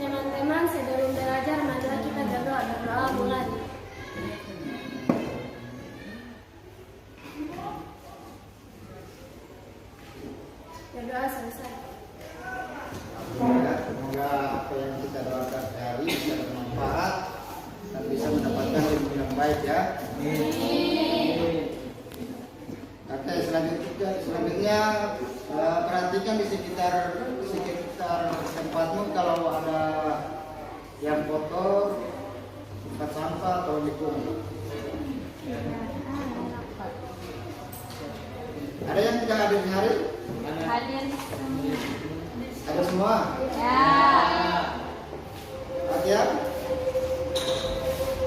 Teman-teman, sebelum belajar, marilah kita berdoa mulai. Berdoa selesai. Semoga apa yang kita doakan hari bisa bermanfaat dan bisa mendapatkan ilmu yang baik ya. Oke, selanjutnya perhatikan di sekitar tempatmu kalau ada yang kotor, tempat sampah atau dikunci. Ada yang tidak hadir di hari? Hadir Ada semua? ya. Perhatian.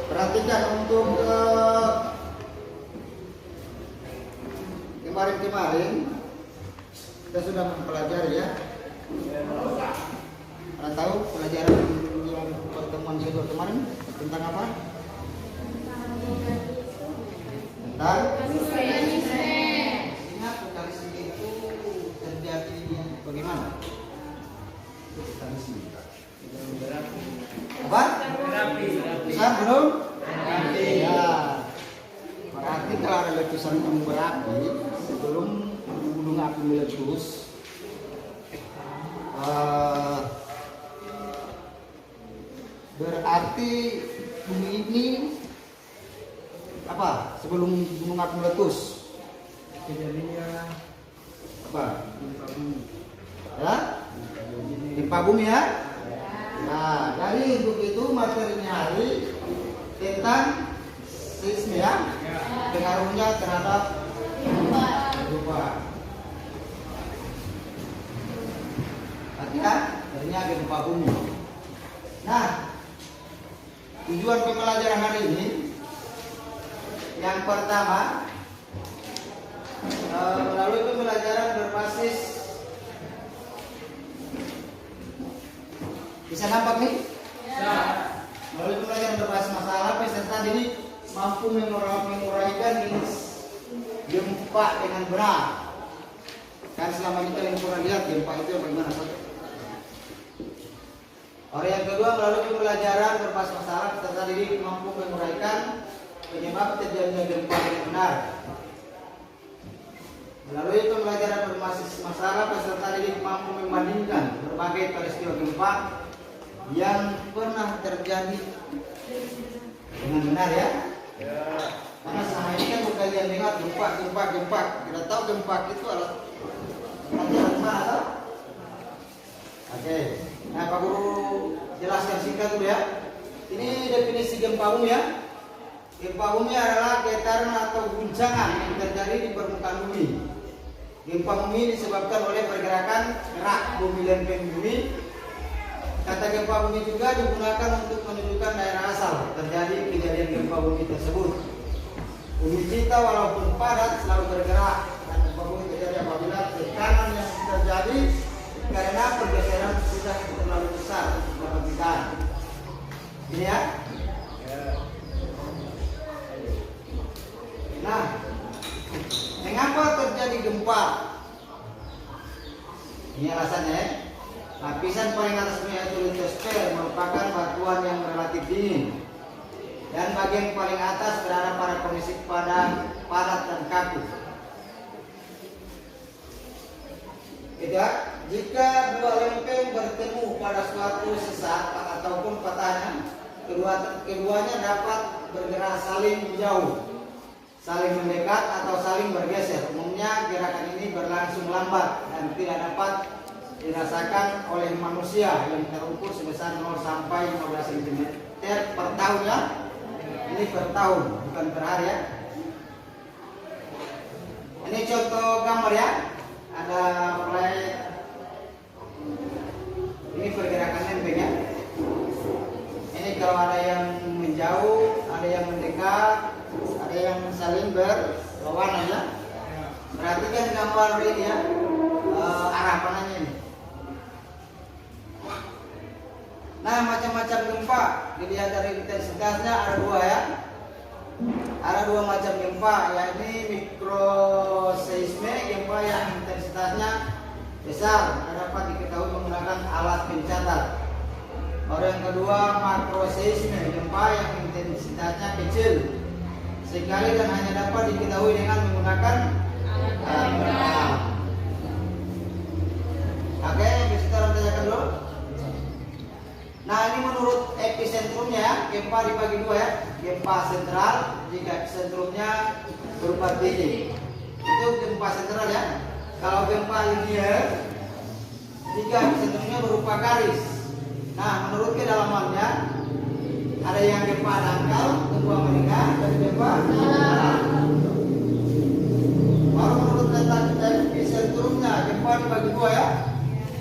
Perhatikan untuk kemarin kita sudah mempelajari ya. Anda tahu pelajaran yang pertemuan kedua kemarin tentang apa? Tentang ingat vokalisme itu terjadi bagaimana? Apa? Besar belum? Ya. Berarti kalau ada letusan gunung berapi sebelum gunung api meletus, berarti bumi ini apa? Sebelum gunung api meletus kejadiannya apa? Ya? Gempa bumi ya? Nah, dari untuk itu materinya hari tentang seisme ya, pengaruhnya terhadap gempa. Artinya adanya gempa bumi. Nah, tujuan pembelajaran hari ini yang pertama melalui pembelajaran berbasis, bisa nampak nih? Ya. Melalui pembelajaran berbasis masalah, peserta didik mampu menguraikan gempa dengan benar. Kan selama ini kalian pernah lihat gempa itu bagaimana saja. Orang yang kedua, melalui pembelajaran berbasis masalah, peserta didik mampu menguraikan penyebab terjadinya gempa dengan benar. Melalui pembelajaran berbasis masalah, peserta didik mampu membandingkan berbagai peristiwa gempa yang pernah terjadi dengan benar ya. Karena selama ini kan kalian dengar gempa. Kita tahu gempa itu adalah mana? Oke. Nah, Pak Guru jelaskan singkat dulu ya. Ini definisi gempa bumi ya. Gempa bumi adalah getaran atau guncangan yang terjadi di permukaan bumi. Gempa bumi disebabkan oleh pergerakan gerak bumi lempeng bumi. Kata gempa bumi juga digunakan untuk menunjukkan daerah asal terjadi kejadian gempa bumi tersebut. Bumi kita walaupun padat selalu bergerak, dan gempa bumi terjadi apabila tekanan yang terjadi karena pergeseran sudah terlalu besar permukaan. Ini ya. Nah, mengapa terjadi gempa? Ini alasannya ya. Lapisan paling atas yaitu litosfer merupakan batuan yang relatif dingin, dan bagian paling atas berada pada kondisi padat dan kaku. Jika dua lempeng bertemu pada suatu saat ataupun patahnya, keduanya dapat bergerak saling jauh, saling mendekat atau saling bergeser. Umumnya gerakan ini berlangsung lambat dan tidak dapat dirasakan oleh manusia yang terukur sebesar 0 sampai 15 cm per tahun ya. Ini per tahun, bukan per hari ya. Ini contoh gambar ya. Ada plate. Ini pergerakan lempeng ya. Ini kalau ada yang menjauh, ada yang mendekat, ada yang saling berlawanan ya. Perhatikan gambar ini ya. Arah panahnya ini. Nah, macam-macam gempa dilihat dari intensitasnya ada dua ya. Ada dua macam gempa, yakni mikroseisme, gempa yang intensitasnya besar dan dapat diketahui menggunakan alat pencatat. Baru yang kedua makroseisme, gempa yang intensitasnya kecil sekali dan hanya dapat diketahui dengan menggunakan alat berat. Oke, kita tanyakan dulu. Nah, ini menurut epicentrumnya gempa dibagi dua ya. Gempa sentral jika epicentrumnya berupa titik. Itu gempa sentral ya. Kalau gempa linear jika epicentrumnya berupa garis. Nah, menurut kedalamannya ada yang gempa dangkal, gempa meningkat, dan gempa dalam. Baru menurut letak epicentrumnya gempa dibagi dua ya.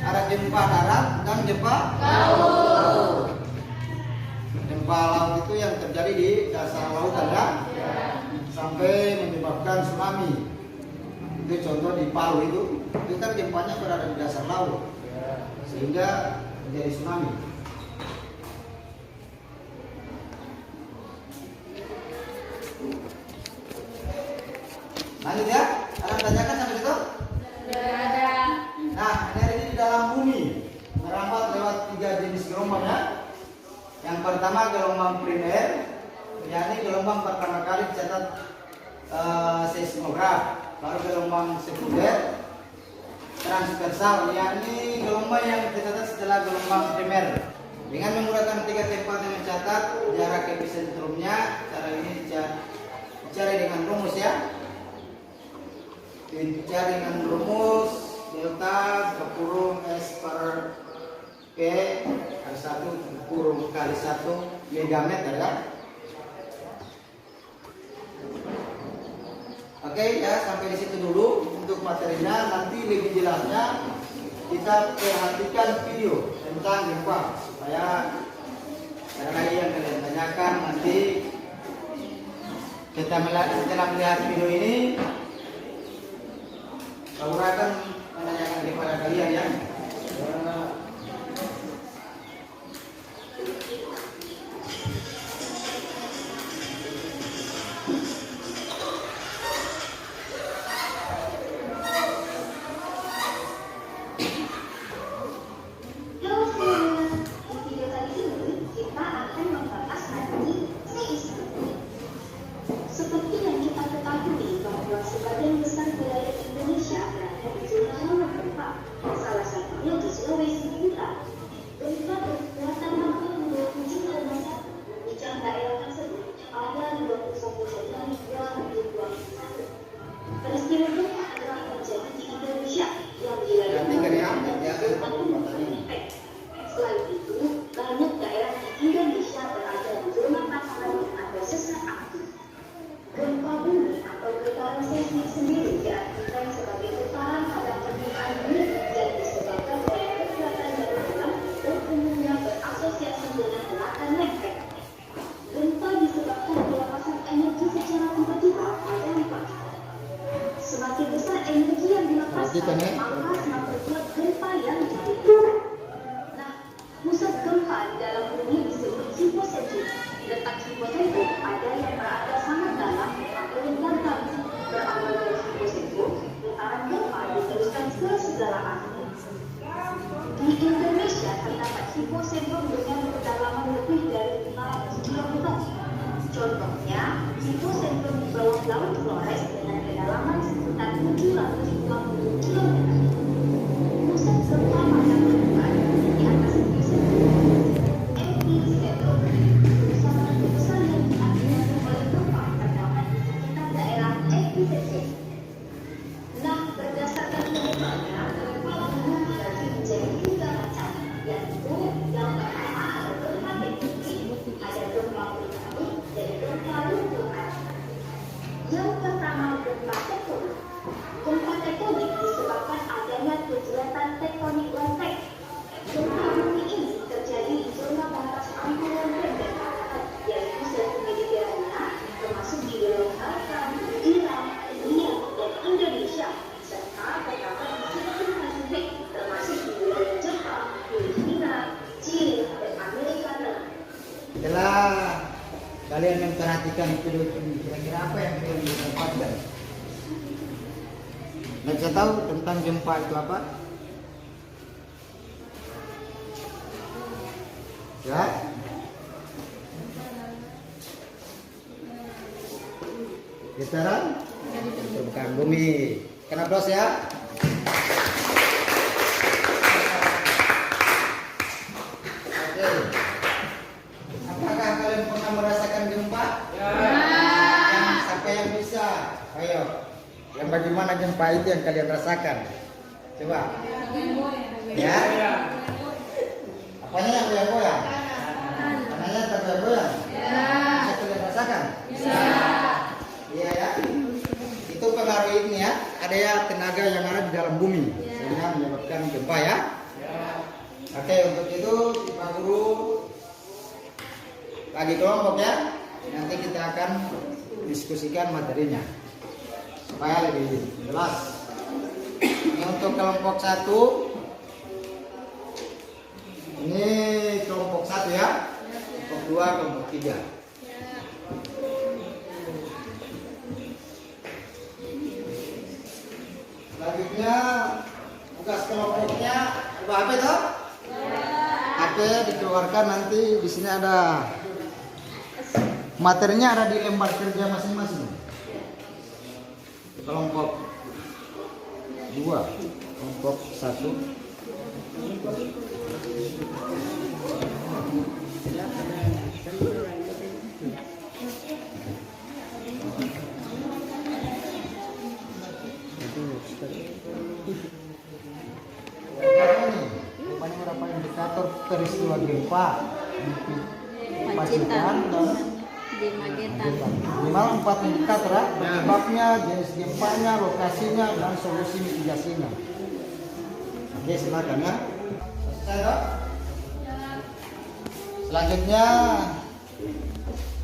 Ada gempa darat dan gempa laut. Gempa laut itu yang terjadi di dasar lautan ya, sampai menyebabkan tsunami. Itu contoh di Palu itu kan gempanya berada di dasar laut, sehingga menjadi tsunami. Lanjut ya, ada tanyakan sampai situ? Tidak ada. Nah, energi di dalam bumi merambat lewat 3 jenis gelombang ya. Yang pertama gelombang primer, yakni gelombang pertama kali dicatat seismograf. Baru gelombang sekunder, transversal, yakni gelombang yang dicatat setelah gelombang primer. Dengan menggunakan 3 tempat yang mencatat jarak epicentrumnya, cara ini dicari dengan rumus ya. Dicari dengan rumus delta berkurung S per P kali 1 berkurung kali 1 megameter ya. Oke ya, sampai di situ dulu untuk materinya. Nanti lebih jelasnya kita perhatikan video tentang gempa supaya ada lagi yang kalian tanyakan nanti. Setelah melihat video ini, kamu akan menanyakan kepada kalian ya. Seperti yang kita ketahui bahwa sebagian besar wilayah Indonesia berada di zona rawan gempa, salah satunya di Sulawesi Utara. Gempa berkekuatan 6,27,1 mengguncang daerah tersebut pada 21 Januari 2021. Peristiwa gempa telah terjadi di Indonesia yang selain itu, banyak daerah di Indonesia berada di zona pasaran yang ada sesar aktif. Gempa bumi atau getaran seismik sendiri diartikan sebagai getaran pada permukaan bumi yang disebabkan oleh kekuatan dari dalam dan umumnya berasosiasi dengan gerakan lempeng. Gempa disebabkan pelepasan energi secara tiba-tiba pada lempeng. Semakin besar energi yang dilepaskan, maka semakin kuat gempa yang ditimbulkan. Nah, pusat gempa di dalam bumi disebut hipocentrum. Letak hipocentrum ada yang berada sangat dalam atau lingkar dalam. Berawal dari hipocentrum, putaran gempa diteruskan ke segala arah. Di Indonesia terdapat hipocentrum dengan kedalaman lebih dari 500 km. Contohnya, hipocentrum di bawah Laut Flores dengan kedalaman sekitar 720 km. Pusat gempa pada permukaan di atas hipocentrum. Epicentrum pusat besar yang diakibatkan oleh gempa terdapat di sekitar daerah epicentrum. Nah, berdasarkan penyebabnya, gempa bumi dibagi menjadi 3 macam, yaitu yang pertama ada gempa tektonik, ada gempa vulkanik, dan gempa lingkungan. Yang pertama gempa tektonik. Gempa tektonik disebabkan adanya kegiatan tektonik lempeng. Gempa bumi ini terjadi di zona batas ampun lempeng dan daratan, yaitu Selat Mediterania, termasuk di wilayah Balkan, Iran, India, dan Indonesia, serta terdapat di Samudra Pasifik, termasuk di wilayah Jepang, Filipina, Chile, dan Amerika Tengah. Setelah kalian memperhatikan video ini, kira-kira apa yang kalian dapatkan? Bisa tahu tentang gempa itu apa? Ya. Getaran permukaan bumi. Kena plus ya. Oke. Apakah kalian pernah merasakan gempa? Ya. Siapa yang bisa? Ayo. Yang bagaimana gempa itu yang kalian rasakan? Coba. Ya. Apanya yang goyang-goyang? Tanahnya tergoyang-goyang? Bisa kalian rasakan? Iya ya. Itu pengaruh ini ya. Ada ya tenaga yang ada di dalam bumi sehingga menyebabkan gempa ya. Oke, untuk itu Pak Guru lagi kelompok ya. Nanti kita akan diskusikan materinya supaya lebih jelas. Ini untuk kelompok 1. Ini kelompok 1 ya. Kelompok 2, kelompok 3. Selanjutnya tugas kelompoknya apa itu? HP dikeluarkan, nanti di sini ada materinya, ada di lembar kerja masing-masing. Kelompok 2, kelompok 1. Beberapa indikator peristiwa gempa di Pacitan dan Di Magetan. minimal 4 indikator ya. Penyebabnya, jenis gempanya, lokasinya, dan solusi mitigasinya. Oke, silakan ya. Selesai dok? Selanjutnya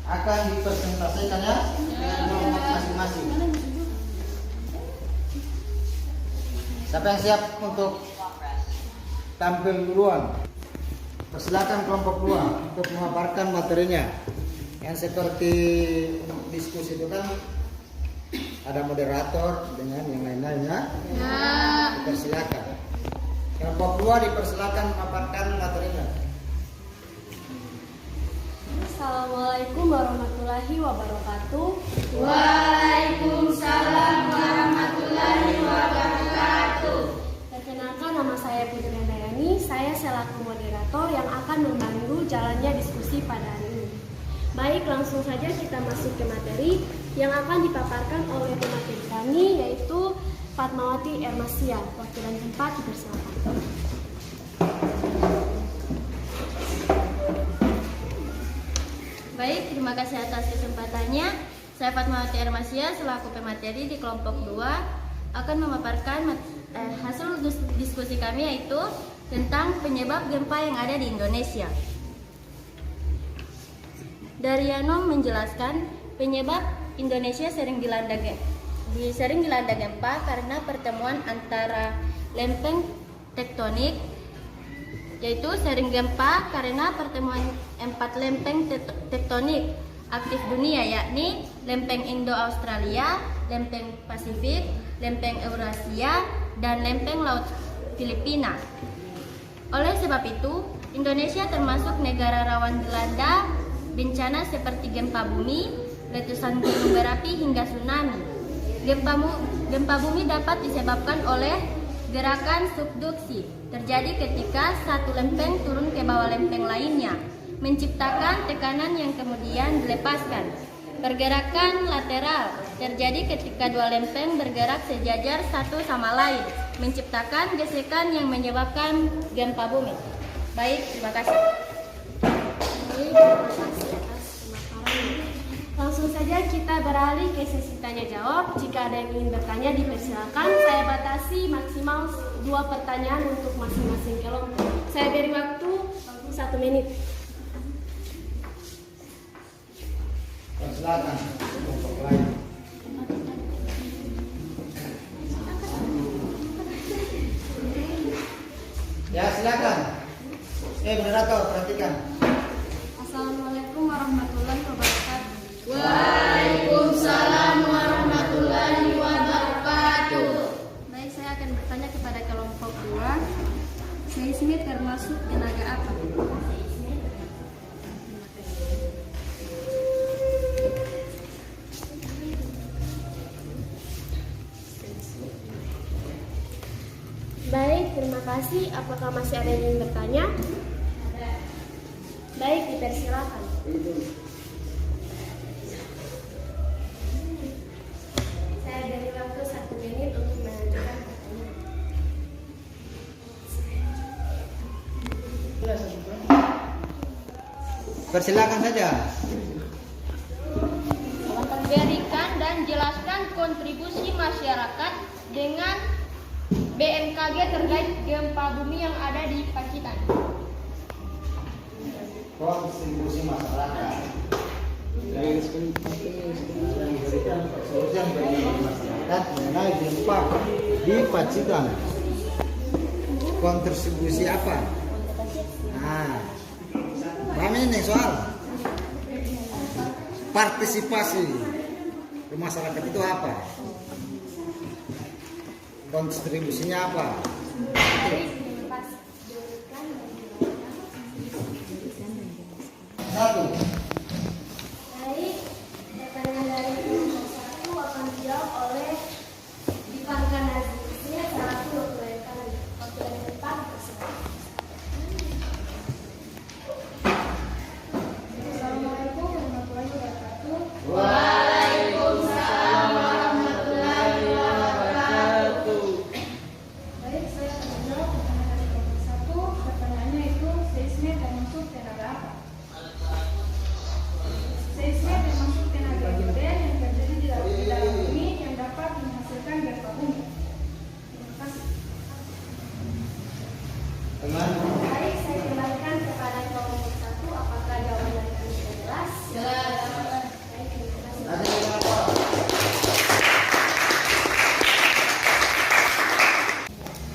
akan dipresentasikan ya dengan kelompok masing-masing. Siapa yang siap untuk tampil duluan? Persilakan kelompok 2 untuk memaparkan materinya. Yang seperti diskusi itu kan ada moderator dengan yang lain-lainnya. Dipersilakan. Kelompok 2 dipersilakan memaparkan materinya. Assalamualaikum warahmatullahi wabarakatuh. Waalaikumsalam warahmatullahi wabarakatuh. Perkenalkan, nama saya Putri Handayani. Saya selaku moderator yang akan membantu jalannya diskusi pada hari ini. Baik, langsung saja kita masuk ke materi yang akan dipaparkan oleh pemateri kami, yaitu Fatmawati Ermasia. Wakilan tempat dipersilakan. Baik, terima kasih atas kesempatannya. Saya Fatmawati Ermasia selaku pemateri di kelompok 2 akan memaparkan hasil diskusi kami, yaitu tentang penyebab gempa yang ada di Indonesia. Daryanno menjelaskan penyebab Indonesia sering dilanda gempa karena pertemuan antara lempeng tektonik, yaitu sering gempa karena pertemuan 4 lempeng tektonik aktif dunia, yakni lempeng Indo-Australia, lempeng Pasifik, lempeng Eurasia, dan lempeng Laut Filipina. Oleh sebab itu, Indonesia termasuk negara rawan dilanda bencana seperti gempa bumi, letusan gunung berapi, hingga tsunami. Gempa bumi dapat disebabkan oleh gerakan subduksi, terjadi ketika satu lempeng turun ke bawah lempeng lainnya, menciptakan tekanan yang kemudian dilepaskan. Pergerakan lateral terjadi ketika dua lempeng bergerak sejajar satu sama lain, menciptakan gesekan yang menyebabkan gempa bumi. Baik, terima kasih. Baik, terima kasih atas pemaparan. Langsung saja kita beralih ke sesi tanya jawab. Jika ada yang ingin bertanya, dipersilakan. Saya batasi maksimal 2 pertanyaan untuk masing-masing kelompok. Saya beri waktu 1 menit. Silakan kelompok lain. Ya, silakan. Moderator, perhatikan. Assalamualaikum warahmatullahi wabarakatuh. Waalaikumsalam warahmatullahi wabarakatuh. Baik, saya akan bertanya kepada kelompok 2. Seismik termasuk tenaga apa? kasih. Apakah masih ada yang ingin bertanya? Baik, dipersilakan. Saya beri waktu 1 menit untuk mengajukan pertanyaan. Persilakan saja. Berikan dan jelaskan kontribusi masyarakat dengan BMKG terkait gempa bumi yang ada di Pacitan. Kontribusi masyarakat. Solusi bagi masyarakat mengenai gempa di Pacitan. Kontribusi apa? Nah, paham ini soal partisipasi ke masyarakat itu apa? Kontribusinya apa? Satu. Baik, pertanyaan dari kelompok 1 akan dijawab oleh Dipankan Nazim. Ini salah satu waktu yang tepat. Assalamualaikum warahmatullahi wabarakatuh. Waalaikumsalam warahmatullahi wabarakatuh. Baik, saya akan menjawab pertanyaan dari kelompok 1. Pertanyaannya itu, seismik termasuk tenaga apa? Seismik termasuk tenaga geodet yang terjadi di dalam bumi yang dapat menghasilkan gempa bumi. Terima kasih. Baik, saya kembalikan kepada kelompok 1. Apakah jawaban dari kami sudah jelas? Jelas. Baik, terima kasih.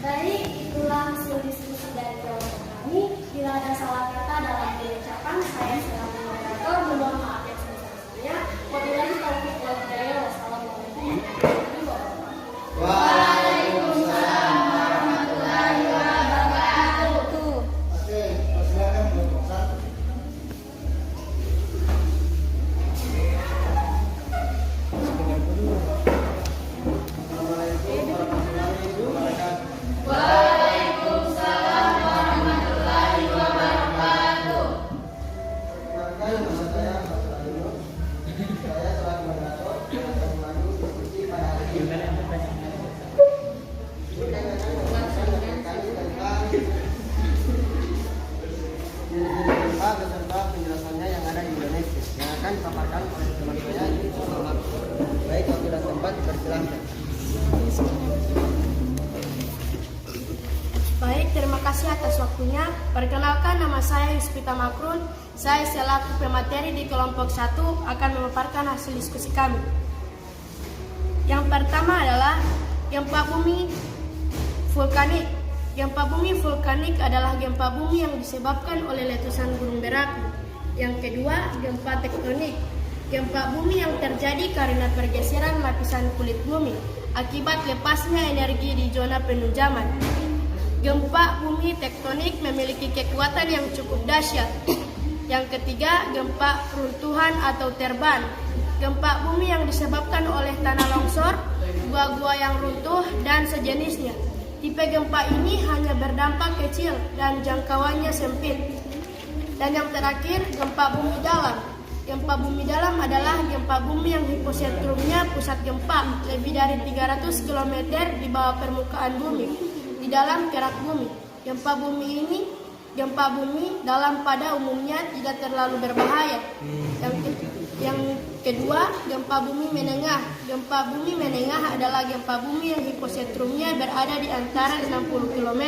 Baik, itulah hasil diskusi dari kelompok kami. Bila ada salah kata dalam pengucapan, saya selaku moderator mohon maaf yang sebesar-besarnya. Wabillahi taufiq wal hidayah. Wassalamualaikum warahmatullahi wabarakatuh. Waalaikumsalam warahmatullahi wabarakatuh. Oke, silakan kelompok 1. Assalamualaikum warahmatullahi wabarakatuh. Waalaikumsalam warahmatullahi wabarakatuh. Perkenalkan, nama saya Mas Rayu. Saya selaku moderator akan memandu diskusi pada hari ini. Gempa beserta penjelasannya yang ada di Indonesia yang akan dipaparkan oleh teman saya di Muhammad. Baik, waktu dan tempat dipersilahkan. Baik, terima kasih atas waktunya. Perkenalkan, nama saya Yuspita Makrun. Saya selaku pemateri di kelompok 1 akan memaparkan hasil diskusi kami. Yang pertama adalah gempa bumi vulkanik. Gempa bumi vulkanik adalah gempa bumi yang disebabkan oleh letusan gunung berapi. Yang kedua, gempa tektonik. Gempa bumi yang terjadi karena pergeseran lapisan kulit bumi akibat lepasnya energi di zona penunjaman. Gempa bumi tektonik memiliki kekuatan yang cukup dahsyat. Yang ketiga, gempa runtuhan atau terban. Gempa bumi yang disebabkan oleh tanah longsor, gua-gua yang runtuh, dan sejenisnya. Tipe gempa ini hanya berdampak kecil dan jangkauannya sempit. Dan yang terakhir, gempa bumi dalam. Gempa bumi dalam adalah gempa bumi yang hiposentrumnya pusat gempa lebih dari 300 km di bawah permukaan bumi, di dalam kerak bumi. Gempa bumi dalam pada umumnya tidak terlalu berbahaya. Yang kedua, gempa bumi menengah. Gempa bumi menengah adalah gempa bumi yang hiposentrumnya berada di antara 60 km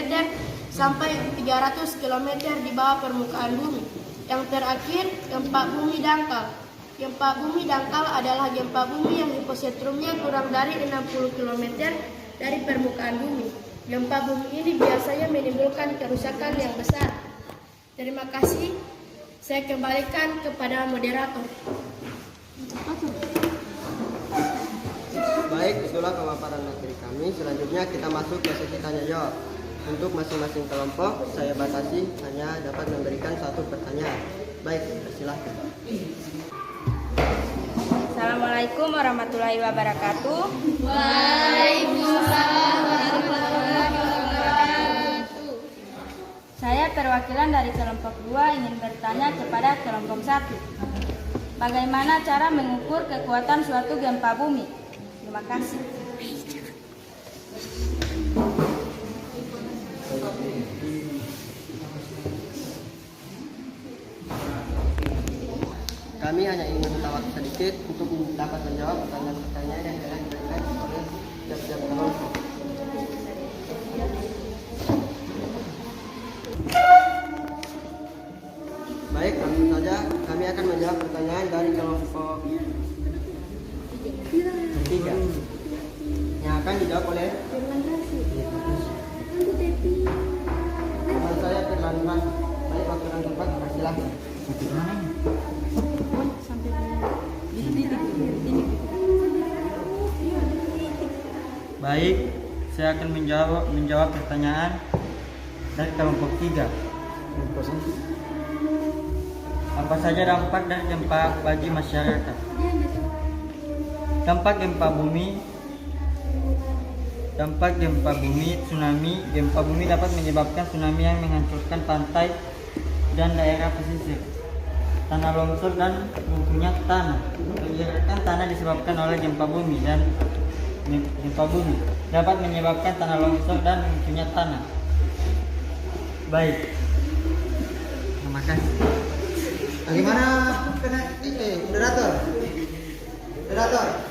sampai 300 km di bawah permukaan bumi. Yang terakhir, gempa bumi dangkal. Gempa bumi dangkal adalah gempa bumi yang hiposentrumnya kurang dari 60 km dari permukaan bumi. Gempa bumi ini biasanya menimbulkan kerusakan yang besar. Terima kasih. Saya kembalikan kepada moderator. Baik, itulah pemaparan materi kami. Selanjutnya kita masuk ke sesi tanya jawab. Untuk masing-masing kelompok, saya batasi hanya dapat memberikan 1 pertanyaan. Baik, persilahkan. Assalamualaikum warahmatullahi wabarakatuh. Waalaikumsalam warahmatullahi wabarakatuh. Saya perwakilan dari kelompok 2 ingin bertanya kepada kelompok 1. Bagaimana cara mengukur kekuatan suatu gempa bumi? Terima kasih. Kami hanya ingin meminta waktu sedikit untuk dapat menjawab pertanyaan-pertanyaan yang telah diberikan oleh tiap-tiap kelompok. Baik, langsung saja kami akan menjawab pertanyaan dari kelompok 3 yang akan dijawab oleh teman saya Firlan. Baik, waktu dan tempat persilahkan. Baik, saya akan menjawab pertanyaan dari kelompok 3. Apa saja dampak dari gempa bagi masyarakat? Dampak gempa bumi, tsunami. Gempa bumi dapat menyebabkan tsunami yang menghancurkan pantai dan daerah pesisir, tanah longsor dan runtuhnya tanah. Pergerakan tanah disebabkan oleh gempa bumi dan gempa bumi dapat menyebabkan tanah longsor dan runtuhnya tanah. Baik, terima kasih. Bagaimana kena moderator? Moderator.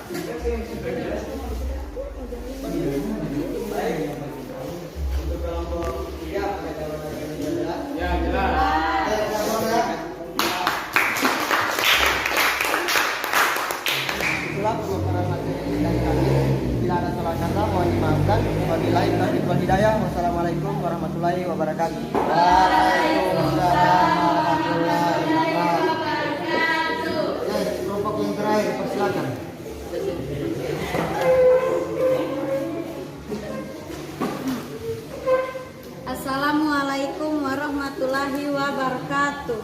Untuk kelompok 3 apa jawabannya jelas? Ya, jelas. Itulah pemaparan materi dari kami. Bila ada salah kata mohon dimaafkan. Wabillahi taufiq wal hidayah. Wassalamualaikum warahmatullahi wabarakatuh. Waalaikumsalam warahmatullahi wabarakatuh. Kelompok yang terakhir, persilakan. Assalamualaikum warahmatullahi wabarakatuh.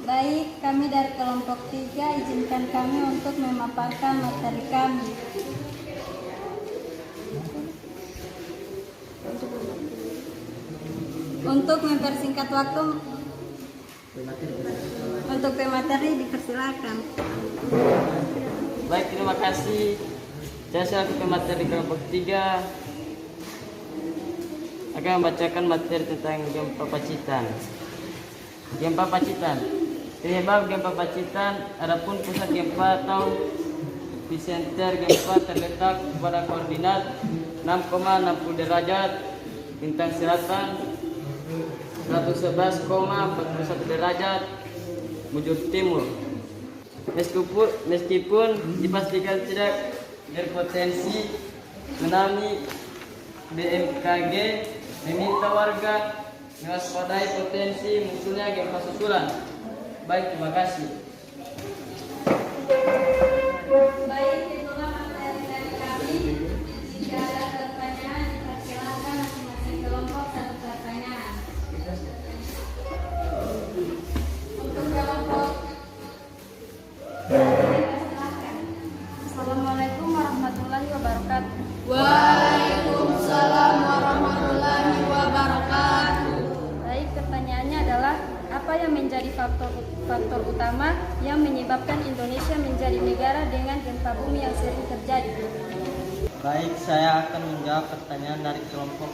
Baik, kami dari kelompok 3 izinkan kami untuk memaparkan materi kami. Untuk mempersingkat waktu untuk pemateri dipersilakan. Baik, terima kasih. Saya selaku pemateri kelompok 3 akan membacakan materi tentang gempa Pacitan. Gempa Pacitan. Penyebab gempa Pacitan, adapun pusat gempa atau epicenter gempa terletak pada koordinat 6,60 derajat bintang selatan, 111,41 derajat bujur timur. Meskipun dipastikan tidak berpotensi tsunami, BMKG meminta warga mewaspadai potensi munculnya gempa susulan. Baik, terima kasih. Baik, itulah materi dari kami. Jika ada pertanyaan, dipersilakan masing-masing kelompok satu pertanyaan. Untuk kelompok silakan. Assalamualaikum warahmatullahi wabarakatuh. Waalaikumsalam warahmatullahi wabarakatuh. Baik, pertanyaannya adalah apa yang menjadi faktor utama yang menyebabkan Indonesia menjadi negara dengan gempa bumi yang sering terjadi? Baik, saya akan menjawab pertanyaan dari kelompok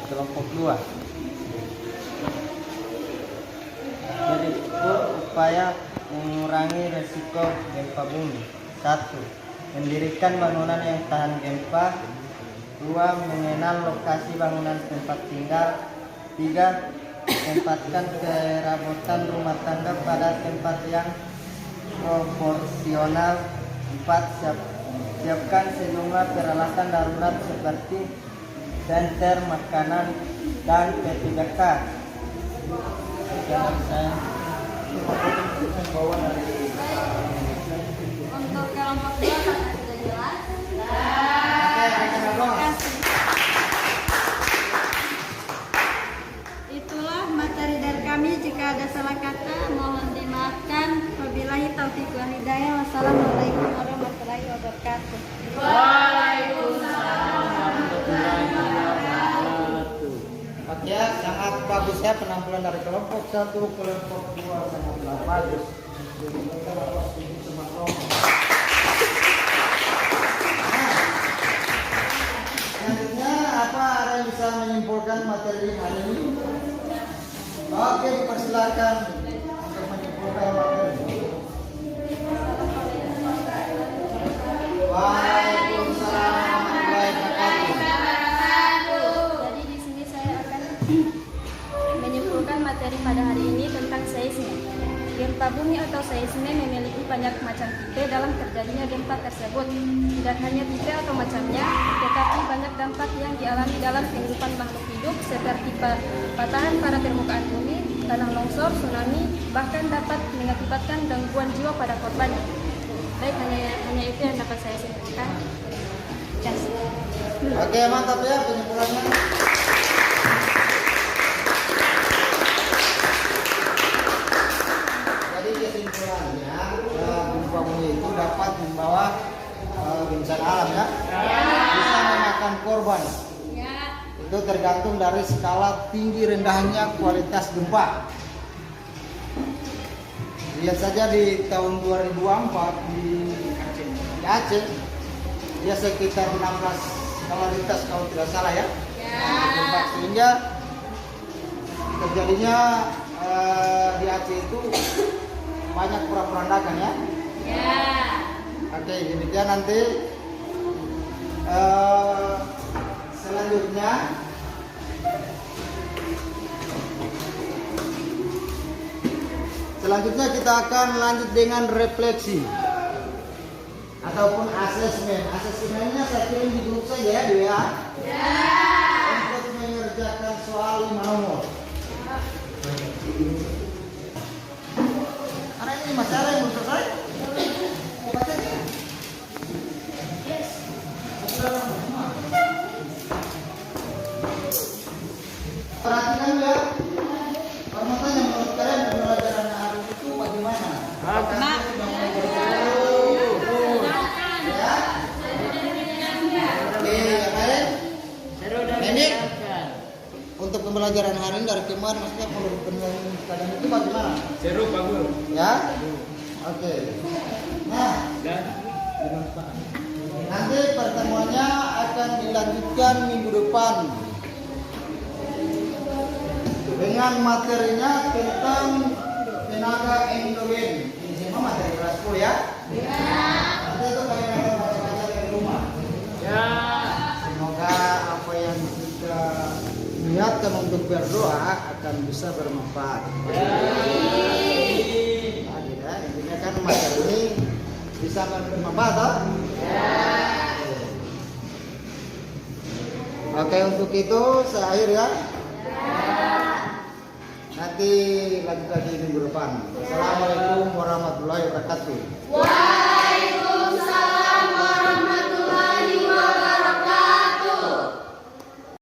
2. Berikut upaya mengurangi resiko gempa bumi. 1. Mendirikan bangunan yang tahan gempa. 2. Mengenal lokasi bangunan tempat tinggal. 3. Tempatkan kerabotan rumah tangga pada tempat yang proporsional. 4. Siapkan sejumlah peralatan darurat seperti senter, makanan, dan P3K. Sekian saya. Untuk kelompok 2 apakah sudah jelas? Terima kasih. Itulah materi dari kami. Jika ada salah kata mohon dimaafkan. Wabillahi taufiq wal hidayah. Wassalamualaikum warahmatullahi wabarakatuh. bagus ya penampilan dari kelompok 1, kelompok 2 sangatlah bagus. Jadi kita harus setuju sama kelompok. Selanjutnya apa ada yang bisa menyimpulkan materi hari ini? Oke, persilakan untuk menyimpulkan materi. Waalaikumsalam warahmatullahi wabarakatuh. Jadi di sini saya akan menyimpulkan materi pada hari ini tentang seisme. Gempa bumi atau seisme memiliki banyak macam tipe dalam terjadinya gempa tersebut. Tidak hanya tipe atau macamnya, tetapi banyak dampak yang dialami dalam kehidupan makhluk hidup seperti patahan pada permukaan bumi, tanah longsor, tsunami, bahkan dapat mengakibatkan gangguan jiwa pada korbannya. Baik, hanya itu yang dapat saya sampaikan. Oke, mantap ya penyimpulannya. Jadi kesimpulannya gempa bumi itu dapat membawa bencana alam ya. Bisa memakan korban. Itu tergantung dari skala tinggi rendahnya kualitas gempa. Lihat saja di tahun 2004 di Aceh, dia sekitar 16 skala Richter kalau tidak salah ya. Sehingga terjadinya di Aceh itu banyak porak-porandakan ya. Oke, demikian nanti selanjutnya kita akan lanjut dengan refleksi ataupun asesmen. Asesmennya saya kirim di grup saja ya, di WA. Untuk mengerjakan soal 5 nomor. Karena ini masalah yang belum selesai. Perhatikan ya. Permasalahan yang menurut kalian pembelajaran hari itu bagaimana? Apakah sudah mulai berjalan? Ya? Oke, yang lain? Ini untuk pembelajaran hari ini dari kemarin maksudnya menurut kalian itu bagaimana? Seru bagus. Ya? Oke. Nah, nanti pertemuannya akan dilanjutkan minggu depan dengan materinya tentang tenaga endogen. Ini semua materi kelas 10 ya? Nanti itu kalian akan baca-baca dari rumah. Semoga apa yang kita niatkan untuk berdoa akan bisa bermanfaat. Intinya kan materi ini bisa bermanfaat, toh? Oke, untuk itu saya akhir ya. Nanti lanjut lagi minggu depan. Assalamualaikum warahmatullahi wabarakatuh.